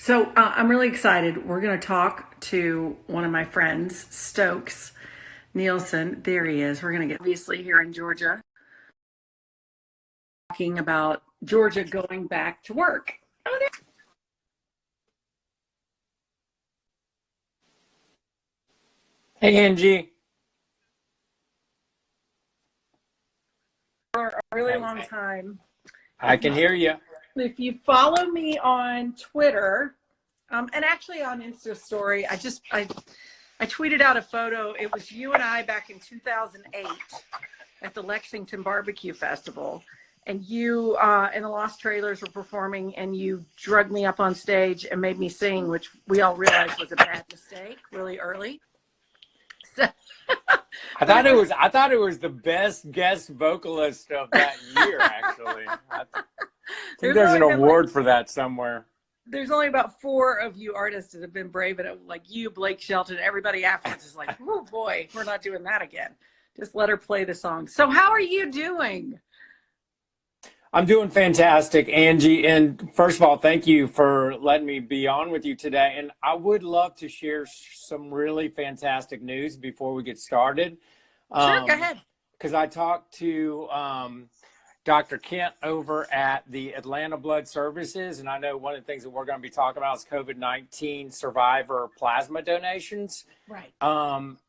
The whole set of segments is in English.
So I'm really excited. We're going to talk to one of my friends, Stokes Nielson. There he is. We're going to get obviously here in Georgia, talking about Georgia going back to work. Oh, there. Hey, Angie. For a really I, long time. I can hear you. If you follow me on Twitter, and actually on Insta Story, I tweeted out a photo. It was you and I back in 2008 at the Lexington Barbecue Festival. And you and the Lost Trailers were performing, and you drugged me up on stage and made me sing, which we all realized was a bad mistake really early. So, I thought it was the best guest vocalist of that year, actually. I think there's an award for that somewhere. There's only about 4 of you artists that have been brave enough, like you, Blake Shelton. Everybody afterwards is like, oh boy, we're not doing that again. Just let her play the song. So how are you doing? I'm doing fantastic, Angie. And first of all, thank you for letting me be on with you today. And I would love to share some really fantastic news before we get started. Sure, go ahead. Because I talked to Dr. Kent over at the Atlanta Blood Services, and I know one of the things that we're going to be talking about is COVID-19 survivor plasma donations. Right.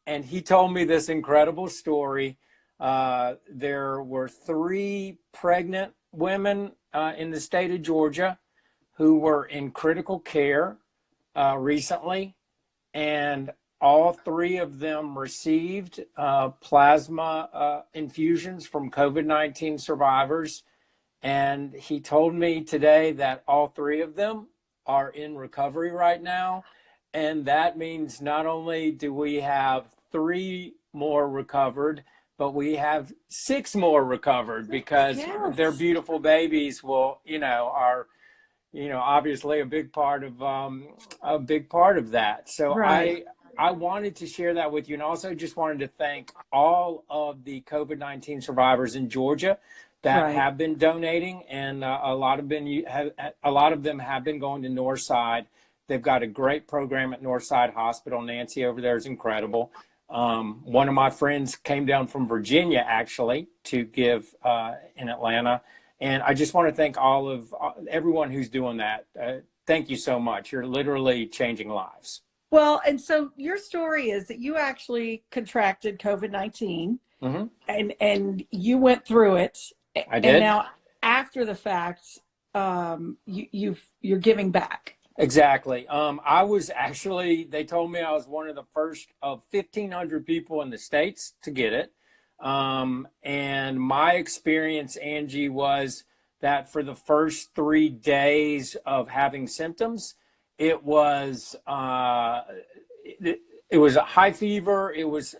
And he told me this incredible story. There were 3 pregnant women in the state of Georgia who were in critical care recently, and all 3 of them received plasma infusions from COVID-19 survivors. And he told me today that all 3 of them are in recovery right now. And that means not only do we have 3 more recovered, but we have 6 more recovered, because Yes. their beautiful babies are obviously a big part of that. So Right. I wanted to share that with you, and also just wanted to thank all of the COVID-19 survivors in Georgia that Right. have been donating, and a lot of them have been going to Northside. They've got a great program at Northside Hospital. Nancy over there is incredible. One of my friends came down from Virginia actually to give in Atlanta, and I just want to thank everyone who's doing that. Thank you so much. You're literally changing lives. Well, and so your story is that you actually contracted COVID-19, and you went through it. I did. And now, after the fact, you're giving back. Exactly. They told me I was one of the first of 1,500 people in the States to get it. And my experience, Angie, was that for the first 3 days of having symptoms, it was a high fever. It was,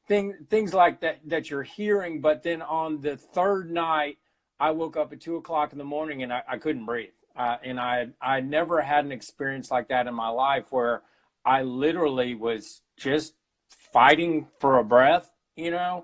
things like that you're hearing. But then on the 3rd night, I woke up at 2 o'clock in the morning and I couldn't breathe. And I never had an experience like that in my life, where I literally was just fighting for a breath, Yeah.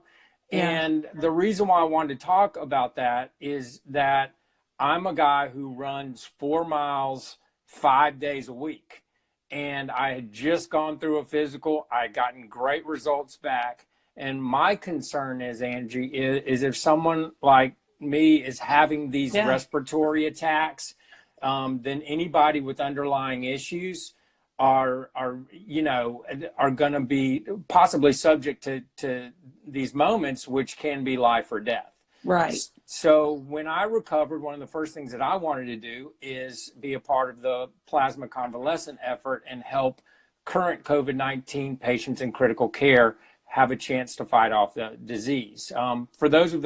And the reason why I wanted to talk about that is that I'm a guy who runs 4 miles 5 days a week. And I had just gone through a physical. I had gotten great results back. And my concern is, Angie, is if someone like me is having these respiratory attacks, then anybody with underlying issues are going to be possibly subject to these moments, which can be life or death. Right. So when I recovered, one of the first things that I wanted to do is be a part of the plasma convalescent effort and help current COVID-19 patients in critical care have a chance to fight off the disease. For those of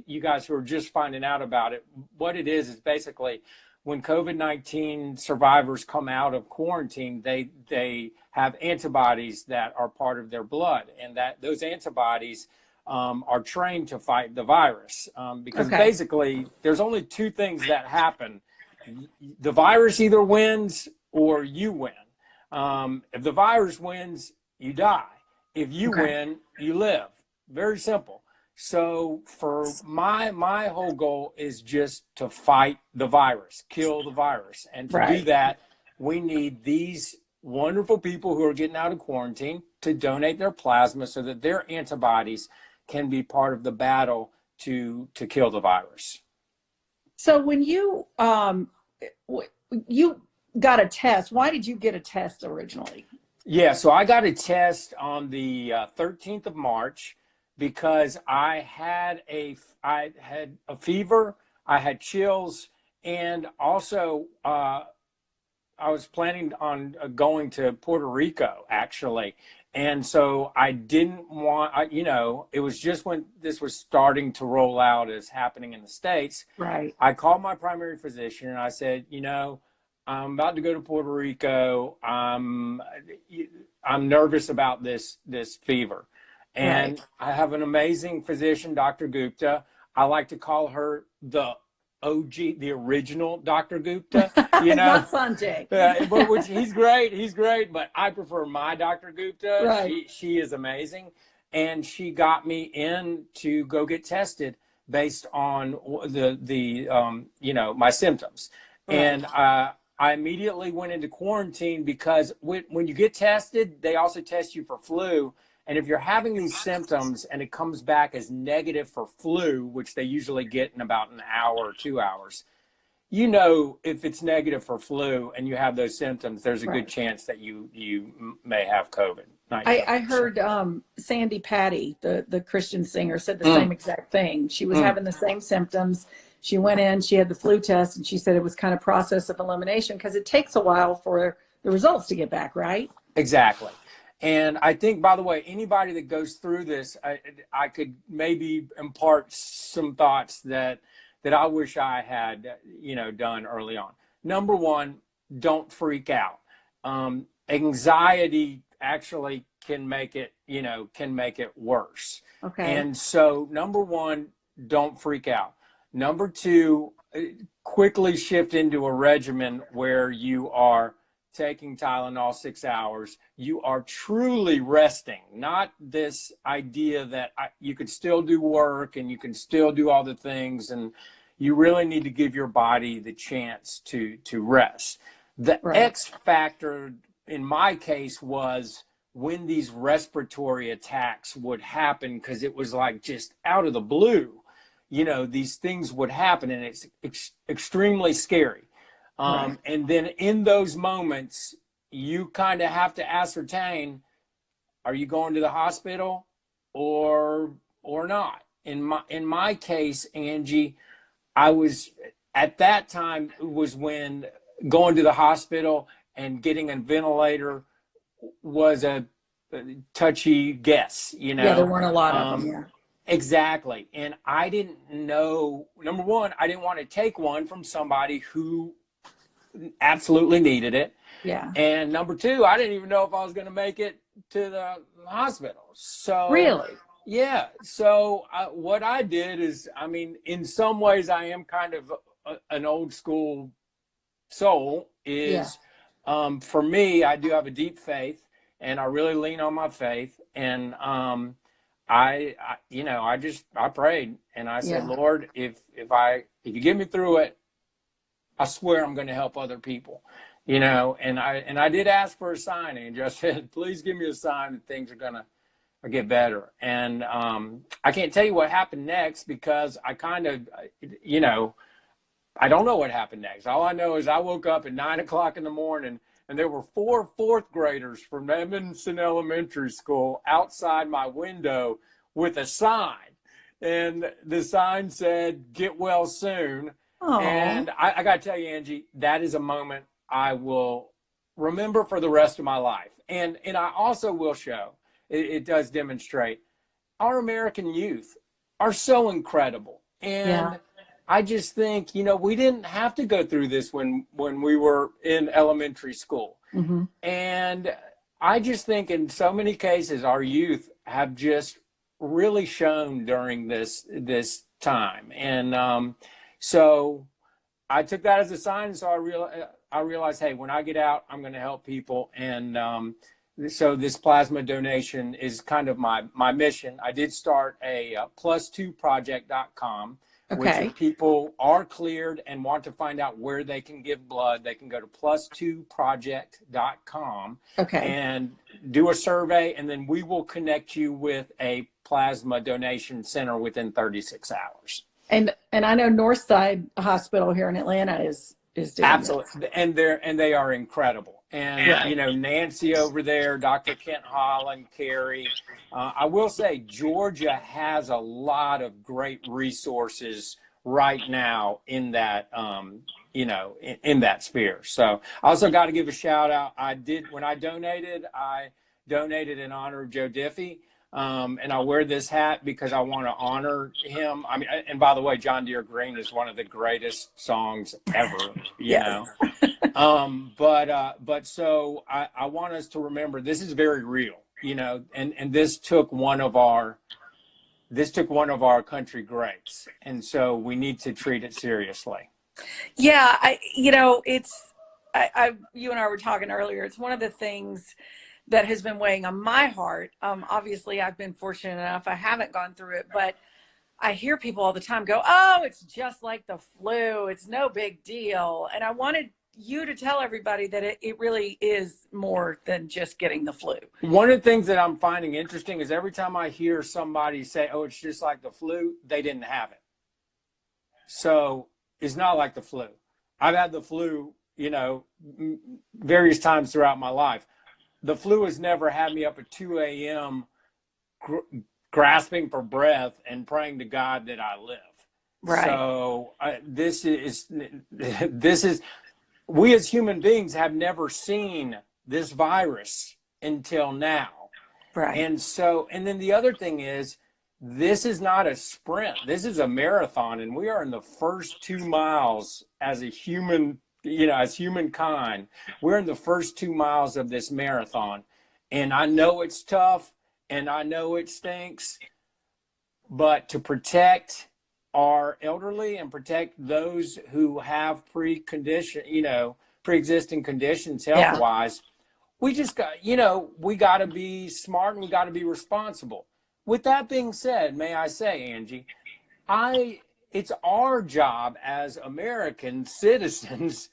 you guys who are just finding out about it, what it is basically, when COVID-19 survivors come out of quarantine, they have antibodies that are part of their blood, and that those antibodies are trained to fight the virus. Because basically, there's only 2 things that happen. The virus either wins or you win. If the virus wins, you die. If you win, you live. Very simple. So for my whole goal is just to fight the virus, kill the virus. And to do that, we need these wonderful people who are getting out of quarantine to donate their plasma so that their antibodies can be part of the battle to kill the virus. So when you you got a test, why did you get a test originally? Yeah, so I got a test on the 13th of March because I had a fever, I had chills, and also I was planning on going to Puerto Rico, actually. And so I didn't want, it was just when this was starting to roll out as happening in the States. Right. I called my primary physician and I said, I'm about to go to Puerto Rico. I'm nervous about this fever. And right. I have an amazing physician, Dr. Gupta. I like to call her the OG, the original Dr. Gupta. Not Sanjay. Which he's great, but I prefer my Dr. Gupta. Right. She is amazing. And she got me in to go get tested based on my symptoms. Right. And I immediately went into quarantine because when you get tested, they also test you for flu. And if you're having these symptoms and it comes back as negative for flu, which they usually get in about an hour or 2 hours, if it's negative for flu and you have those symptoms, there's a good chance that you may have COVID. I heard Sandy Patty, the Christian singer, said the same exact thing. She was having the same symptoms. She went in, she had the flu test, and she said it was kind of process of elimination because it takes a while for the results to get back, right? Exactly. And I think, by the way, anybody that goes through this, I could maybe impart some thoughts that I wish I had, done early on. Number one, don't freak out. Anxiety actually can make it worse. Okay. And so, number one, don't freak out. Number two, quickly shift into a regimen where you are taking Tylenol 6 hours. You are truly resting, not this idea that you could still do work and you can still do all the things. And you really need to give your body the chance to rest. The X factor in my case was when these respiratory attacks would happen, because it was like just out of the blue. These things would happen, and it's extremely scary. And then in those moments, you kind of have to ascertain, are you going to the hospital or not? In my case, Angie, I was at that time was when going to the hospital and getting a ventilator was a touchy guess, Yeah, there weren't a lot of them, yeah. Exactly. And I didn't know, number one, I didn't want to take one from somebody who absolutely needed it. Yeah. And number two, I didn't even know if I was going to make it to the hospital. So really? Yeah. So what I did is, in some ways I am kind of an old school soul for me, I do have a deep faith and I really lean on my faith. And, I prayed and I said, Lord, if you get me through it, I swear I'm going to help other people, and I did ask for a sign, and I said, please give me a sign that things are going to get better. And I can't tell you what happened next because I kind of, I don't know what happened next. All I know is I woke up at 9 o'clock in the morning and there were 4 fourth graders from Edmondson Elementary School outside my window with a sign. And the sign said, "Get well soon." Aww. And I got to tell you, Angie, that is a moment I will remember for the rest of my life. And I also will show, it does demonstrate, our American youth are so incredible. And I just think, we didn't have to go through this when we were in elementary school. Mm-hmm. And I just think in so many cases, our youth have just really shown during this time. And so I took that as a sign. So I realized, hey, when I get out, I'm going to help people. And so this plasma donation is kind of my mission. I did start a plus2project.com, which Okay. if people are cleared and want to find out where they can give blood, they can go to plus2project.com Okay. and do a survey, and then we will connect you with a plasma donation center within 36 hours. And I know Northside Hospital here in Atlanta is doing Absolutely. this. And they are incredible. And, Right. you know, Nancy over there, Dr. Kent Holland, Carrie, I will say Georgia has a lot of great resources right now in that, you know, in that sphere. So I also got to give a shout out. When I donated in honor of Joe Diffie. And I wear this hat because I want to honor him. I mean, and by the way, John Deere Green is one of the greatest songs ever, you know. But so I want us to remember this is very real, you know, and this took one of our country greats. And so we need to treat it seriously. Yeah, you know, you and I were talking earlier. It's one of the things that has been weighing on my heart. Obviously, I've been fortunate enough. I haven't gone through it, but I hear people all the time go, oh, it's just like the flu. It's no big deal. And I wanted you to tell everybody that it really is more than just getting the flu. One of the things that I'm finding interesting is every time I hear somebody say, oh, it's just like the flu, they didn't have it. So it's not like the flu. I've had the flu, you know, various times throughout my life. The flu has never had me up at 2 a.m. Grasping for breath and praying to God that I live. Right. So this is, we as human beings have never seen this virus until now. Right. And so, and then the other thing is, this is not a sprint. This is a marathon, and we are in the first 2 miles as a human, you know, as humankind. We're in the first 2 miles of this marathon. And I know it's tough and I know it stinks, but to protect our elderly and protect those who have pre-existing conditions health-wise, we just got, you know, we got to be smart and we got to be responsible. With that being said, may I say, Angie, it's our job as American citizens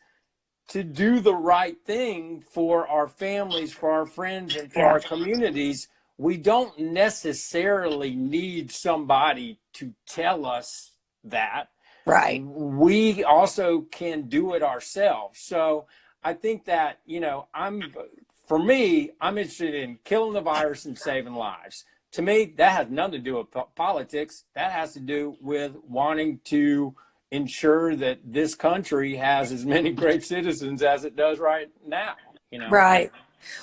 to do the right thing for our families, for our friends, and for our communities. We don't necessarily need somebody to tell us that. Right. We also can do it ourselves. So I think that, you know, I'm interested in killing the virus and saving lives. To me, that has nothing to do with politics. That has to do with wanting to ensure that this country has as many great citizens as it does right now. You know? Right.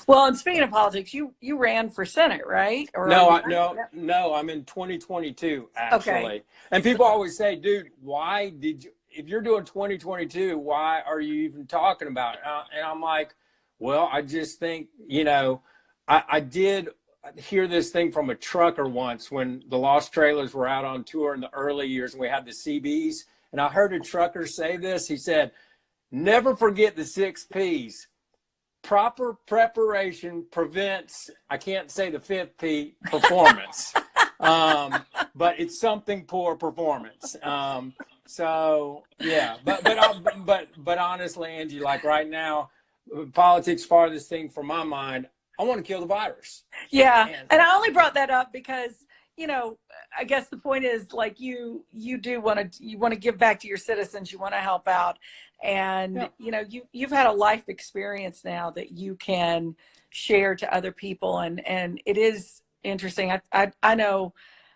Well, and speaking of politics, you ran for Senate, right? Or No, I'm in 2022 actually. Okay. And people always say, "Dude, why did you? If you're doing 2022, why are you even talking about it?" And I'm like, "Well, I just think, you know, I did hear this thing from a trucker once when the Lost Trailers were out on tour in the early years and we had the CBs. And I heard a trucker say this. He said, never forget the 6 Ps. Proper preparation prevents, I can't say the 5th P, performance. But it's something poor performance. So, yeah. But honestly, Angie, like right now, politics farthest thing from my mind. I want to kill the virus. Yeah. And I only brought that up because, you know, I guess the point is like you want to give back to your citizens. You want to help out. And, you know, you've had a life experience now that you can share to other people. And it is interesting. I know,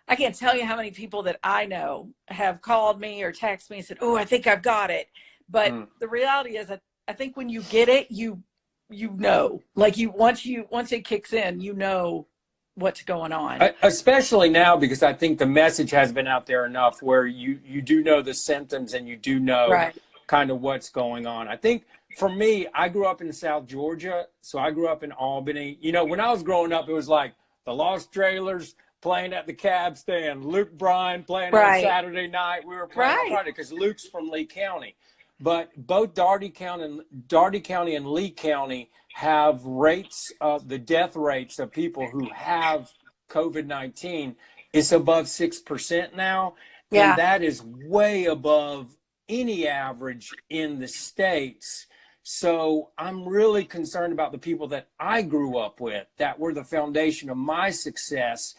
I can't tell you how many people that I know have called me or texted me and said, oh, I think I've got it. But the reality is that I think when you get it, you know, like once it kicks in, you know what's going on. Especially now, because I think the message has been out there enough where you do know the symptoms and you do know kind of what's going on. I think for me, I grew up in South Georgia, so I grew up in Albany. You know, when I was growing up, it was like the Lost Trailers playing at the cab stand, Luke Bryan playing on Saturday night. We were playing on Friday because Luke's from Lee County. But both Dougherty County and Lee County have rates of the death rates of people who have COVID-19 is above 6% now. Yeah. And that is way above any average in the States. So I'm really concerned about the people that I grew up with that were the foundation of my success.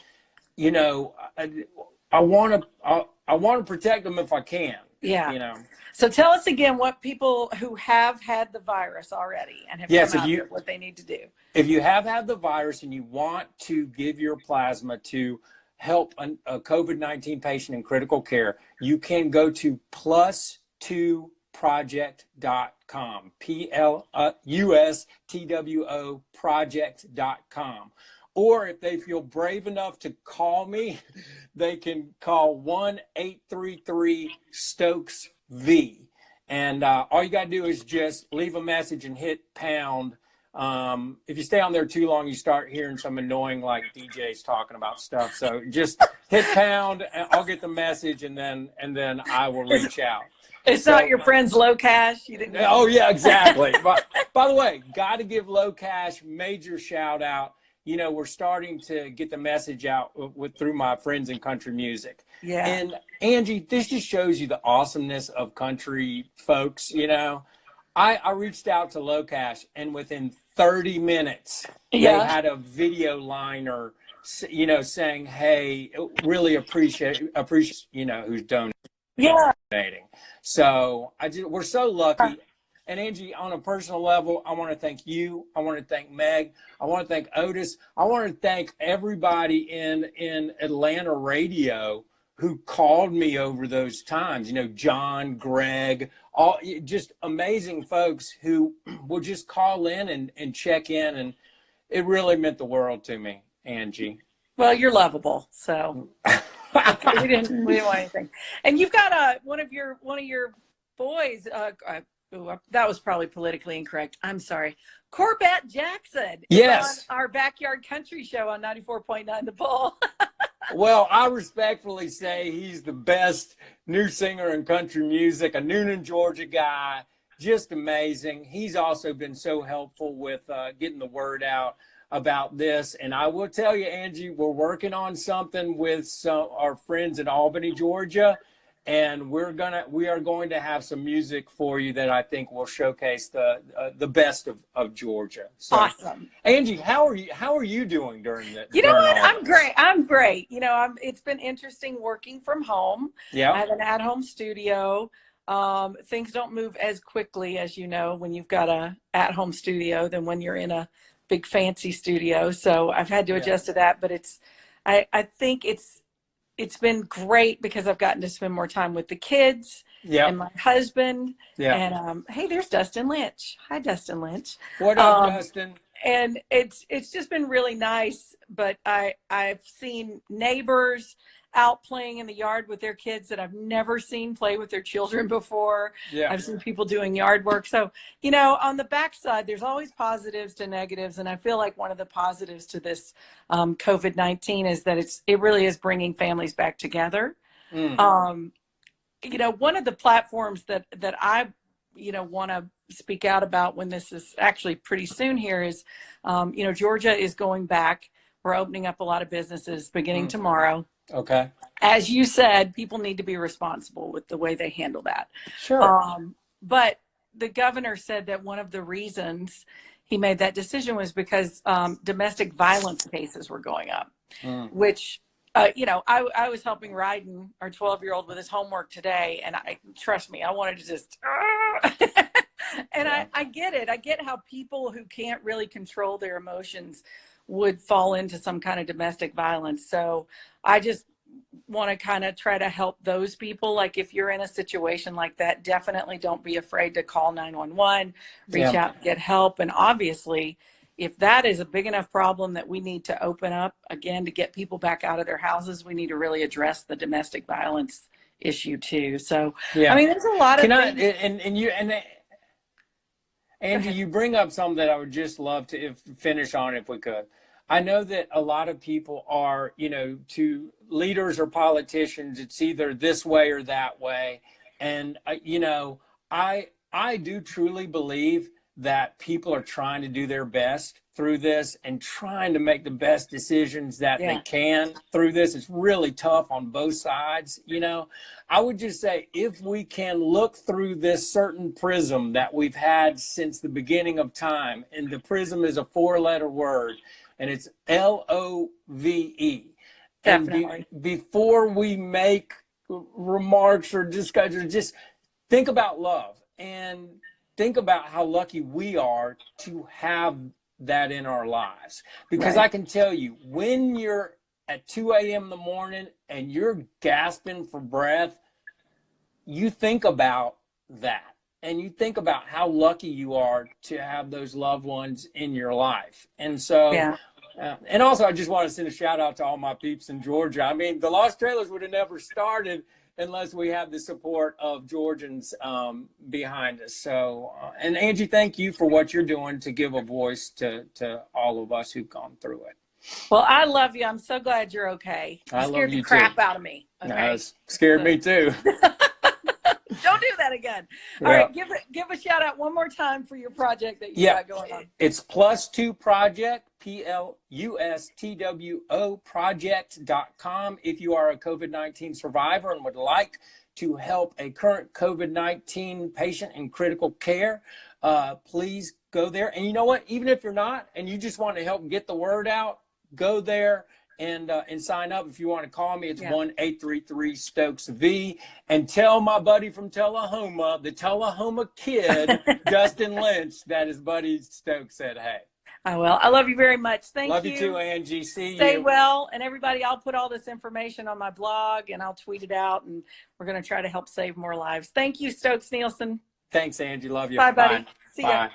You know, I want to protect them if I can. Yeah. You know. So tell us again what people who have had the virus already and have Yes, come out of it, what they need to do. if you have had the virus and you want to give your plasma to help a COVID-19 patient in critical care, you can go to plus2project.com, PLUSTWO project.com. Or if they feel brave enough to call me, they can call 1-833-STOKES-V. And all you got to do is just leave a message and hit pound. If you stay on there too long, you start hearing some annoying like DJs talking about stuff. So just hit pound and I'll get the message and then I will reach out. It's not your friend's Low Cash. You didn't. Oh yeah, exactly. But by the way, got to give Low Cash major shout out. You know, we're starting to get the message out through my friends in country music. Yeah. And Angie, this just shows you the awesomeness of country folks. You know, I reached out to Low Cash, and within 30 minutes, they had a video liner, you know, saying, "Hey, really appreciate, you know, who's donating." Yeah. So we're so lucky. And Angie, on a personal level, I want to thank you. I want to thank Meg. I want to thank Otis. I want to thank everybody in Atlanta radio who called me over those times. You know, John, Greg, all just amazing folks who will just call in and check in. And it really meant the world to me, Angie. Well, you're lovable, so we didn't want anything. And you've got one of your boys. That was probably politically incorrect. I'm sorry. Corbett Jackson. Yes. On our backyard country show on 94.9 The Bull. Well, I respectfully say he's the best new singer in country music, a Noonan, Georgia guy, just amazing. He's also been so helpful with getting the word out about this. And I will tell you, Angie, we're working on something with our friends in Albany, Georgia. And we are going to have some music for you that I think will showcase the best of Georgia. So, awesome, Angie. How are you doing during that? You know what? I'm great. I'm great. You know, it's been interesting working from home. Yeah. I have an at-home studio. Things don't move as quickly as you know when you've got a at-home studio than when you're in a big fancy studio. So I've had to adjust to that. But I think it's been great because I've gotten to spend more time with the kids and my husband. Yeah. And hey, there's Dustin Lynch. Hi, Dustin Lynch. What up, Dustin? And it's just been really nice. But I've seen neighbors out playing in the yard with their kids that I've never seen play with their children before. Yeah. I've seen people doing yard work. So, you know, on the backside, there's always positives to negatives. And I feel like one of the positives to this COVID-19 is that it really is bringing families back together. Mm. You know, one of the platforms that I, you know, want to speak out about when this is actually pretty soon here is, you know, Georgia is going back. We're opening up a lot of businesses beginning tomorrow. Okay. As you said, people need to be responsible with the way they handle that. Sure. But the governor said that one of the reasons he made that decision was because domestic violence cases were going up, which, you know, I was helping Ryden, our 12-year-old, with his homework today. And trust me, I wanted to just, and I get it. I get how people who can't really control their emotions would fall into some kind of domestic violence. So I just want to kind of try to help those people. Like if you're in a situation like that, definitely don't be afraid to call 911, reach out and get help. And obviously, if that is a big enough problem that we need to open up again to get people back out of their houses, we need to really address the domestic violence issue too. So, I mean, there's a lot of things. Angie, you bring up something that I would just love to finish on if we could. I know that a lot of people are, you know, to leaders or politicians, it's either this way or that way. And, you know, I do truly believe that people are trying to do their best through this and trying to make the best decisions that they can through this. It's really tough on both sides. You know, I would just say, if we can look through this certain prism that we've had since the beginning of time, and the prism is a 4-letter word, and it's LOVE. Definitely. And before we make remarks or discussions, just think about love and think about how lucky we are to have that in our lives. Because I can tell you, when you're at 2 a.m. in the morning and you're gasping for breath, you think about that. And you think about how lucky you are to have those loved ones in your life. And so, and also, I just want to send a shout out to all my peeps in Georgia. I mean, the Lost Trailers would have never started unless we have the support of Georgians behind us. So, and Angie, thank you for what you're doing to give a voice to all of us who've gone through it. Well, I love you. I'm so glad you're okay. You scared the crap out of me. Okay? No, it scared me too. Don't do that again. All right, give a shout out one more time for your project that you got going on. It's +2 Project, PLUSTWO project.com. If you are a COVID-19 survivor and would like to help a current COVID-19 patient in critical care, please go there. And you know what? Even if you're not and you just want to help get the word out, go there and sign up. If you want to call me, it's 1-833-STOKES-V. And tell my buddy from Tullahoma, the Tullahoma kid, Dustin Lynch, that his buddy Stokes said, hey. I will. I love you very much. Thank you. Love you too, Angie. See you. Stay well. And everybody, I'll put all this information on my blog and I'll tweet it out. And we're going to try to help save more lives. Thank you, Stokes Nielson. Thanks, Angie. Love you. Bye, buddy. See ya. Bye.